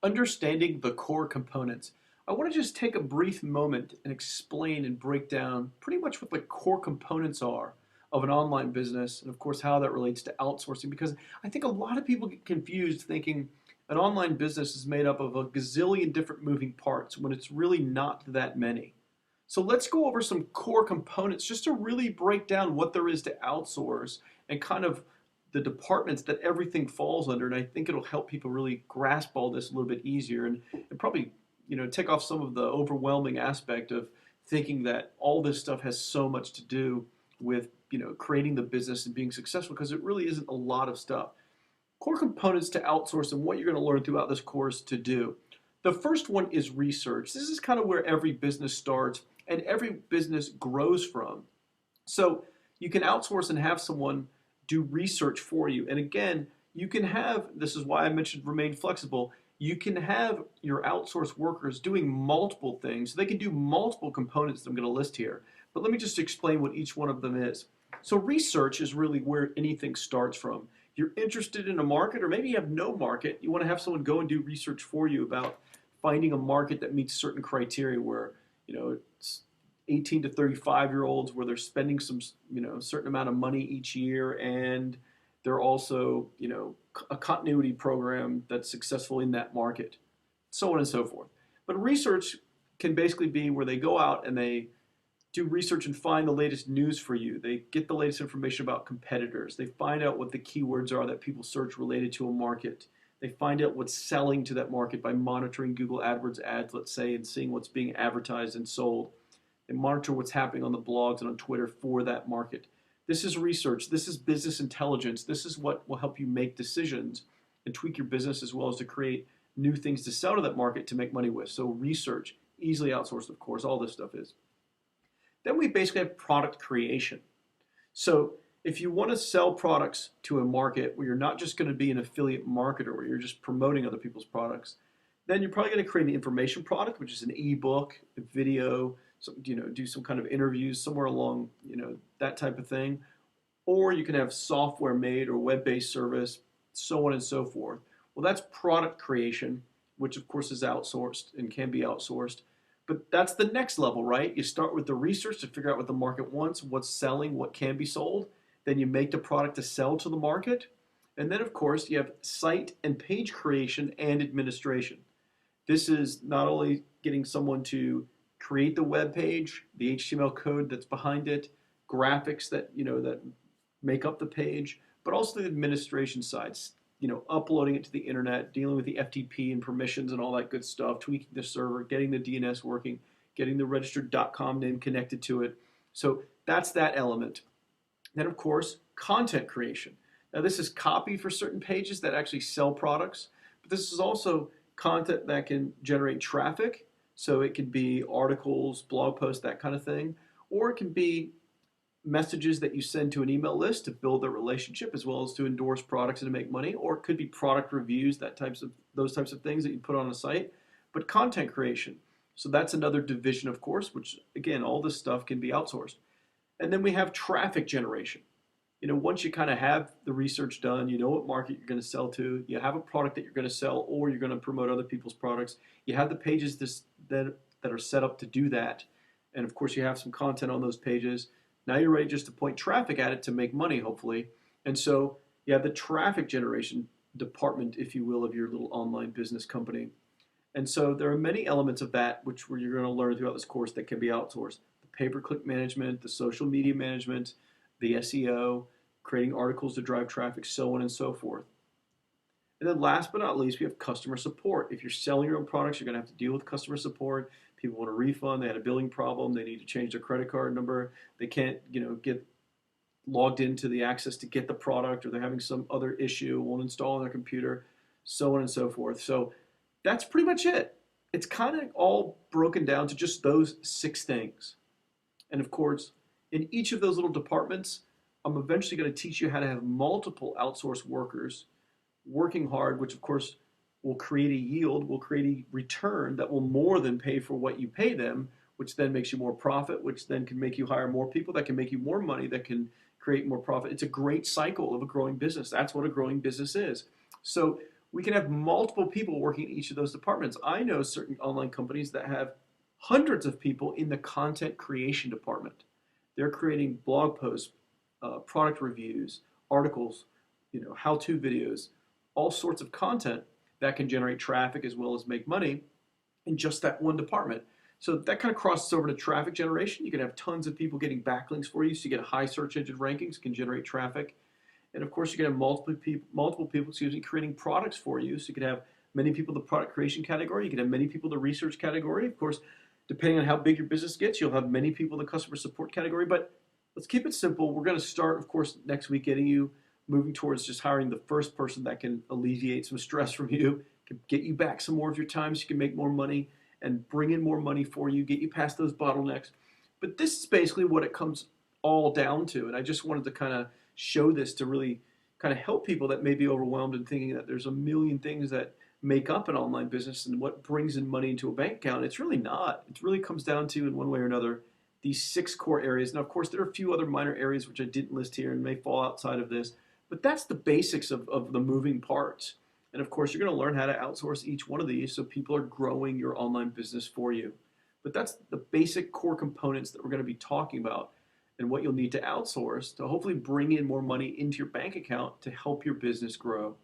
Understanding the core components. I want to just take a brief moment and explain and break down pretty much what the core components are of an online business, and of course how that relates to outsourcing, because I think a lot of people get confused thinking an online business is made up of a gazillion different moving parts when it's really not that many. So let's go over some core components just to really break down what there is to outsource and kind of the departments that everything falls under. And I think it'll help people really grasp all this a little bit easier and probably, take off some of the overwhelming aspect of thinking that all this stuff has so much to do with, creating the business and being successful, because it really isn't a lot of stuff. Core components to outsource and what you're going to learn throughout this course to do. The first one is research. This is kind of where every business starts and every business grows from. So you can outsource and have someone do research for you. And again, you can have, this is why I mentioned remain flexible, you can have your outsourced workers doing multiple things. They can do multiple components that I'm going to list here. But let me just explain what each one of them is. So research is really where anything starts from. You're interested in a market, or maybe you have no market. You want to have someone go and do research for you about finding a market that meets certain criteria where, it's 18 to 35-year-olds where they're spending some, certain amount of money each year, and they're also, a continuity program that's successful in that market, so on and so forth. But research can basically be where they go out and they do research and find the latest news for you. They get the latest information about competitors. They find out what the keywords are that people search related to a market. They find out what's selling to that market by monitoring Google AdWords ads, let's say, and seeing what's being advertised and sold. They monitor what's happening on the blogs and on Twitter for that market. This is research. This is business intelligence. This is what will help you make decisions and tweak your business, as well as to create new things to sell to that market to make money with. So research, easily outsourced, of course, all this stuff is. Then we basically have product creation. So if you want to sell products to a market where you're not just going to be an affiliate marketer where you're just promoting other people's products, then you're probably going to create an information product, which is an ebook, a video, do some kind of interviews somewhere along, that type of thing. Or you can have software made or web-based service, so on and so forth. Well, that's product creation, which of course is outsourced and can be outsourced. But that's the next level, right? You start with the research to figure out what the market wants, what's selling, what can be sold. Then you make the product to sell to the market. And then, of course, you have site and page creation and administration. This is not only getting someone to create the web page, the HTML code that's behind it, graphics that that make up the page, but also the administration sides. Uploading it to the internet, dealing with the FTP and permissions and all that good stuff, tweaking the server, getting the DNS working, getting the registered .com name connected to it. So that's that element. Then, of course, content creation. Now, this is copy for certain pages that actually sell products, but this is also content that can generate traffic. So it can be articles, blog posts, that kind of thing, or it can be messages that you send to an email list to build a relationship, as well as to endorse products and to make money, or it could be product reviews, those types of things that you put on a site. But content creation, so that's another division, of course, which again, all this stuff can be outsourced. And then we have traffic generation. Once you kind of have the research done, you know what market you're going to sell to, you have a product that you're going to sell, or you're going to promote other people's products, you have the pages that are set up to do that, and of course you have some content on those pages. Now you're ready just to point traffic at it to make money, hopefully. And so you have the traffic generation department, if you will, of your little online business company. And so there are many elements of that which you're going to learn throughout this course that can be outsourced. The pay-per-click management, the social media management, the SEO, creating articles to drive traffic, so on and so forth. And then last but not least, we have customer support. If you're selling your own products, you're going to have to deal with customer support. People want a refund, they had a billing problem, they need to change their credit card number, they can't, get logged into the access to get the product, or they're having some other issue, won't install on their computer, so on and so forth. So that's pretty much it. It's kind of all broken down to just those 6 things. And of course, in each of those little departments, I'm eventually going to teach you how to have multiple outsourced workers working hard, which of course will create a yield, will create a return that will more than pay for what you pay them, which then makes you more profit, which then can make you hire more people, that can make you more money, that can create more profit. It's a great cycle of a growing business. That's what a growing business is. So we can have multiple people working in each of those departments. I know certain online companies that have hundreds of people in the content creation department. They're creating blog posts, product reviews, articles, how-to videos, all sorts of content that can generate traffic as well as make money in just that one department. So that kind of crosses over to traffic generation. You can have tons of people getting backlinks for you, so you get high search engine rankings, can generate traffic. And of course, you can have multiple people, creating products for you. So you can have many people in the product creation category. You can have many people in the research category. Of course, depending on how big your business gets, you'll have many people in the customer support category. But let's keep it simple. We're going to start, of course, next week getting you moving towards just hiring the first person that can alleviate some stress from you, can get you back some more of your time so you can make more money and bring in more money for you, get you past those bottlenecks. But this is basically what it comes all down to. And I just wanted to kind of show this to really kind of help people that may be overwhelmed and thinking that there's a million things that make up an online business and what brings in money into a bank account. It's really not. It really comes down to, in one way or another, these 6 core areas. Now, of course, there are a few other minor areas which I didn't list here and may fall outside of this, but that's the basics of the moving parts. And of course, you're going to learn how to outsource each one of these so people are growing your online business for you. But that's the basic core components that we're going to be talking about and what you'll need to outsource to hopefully bring in more money into your bank account to help your business grow.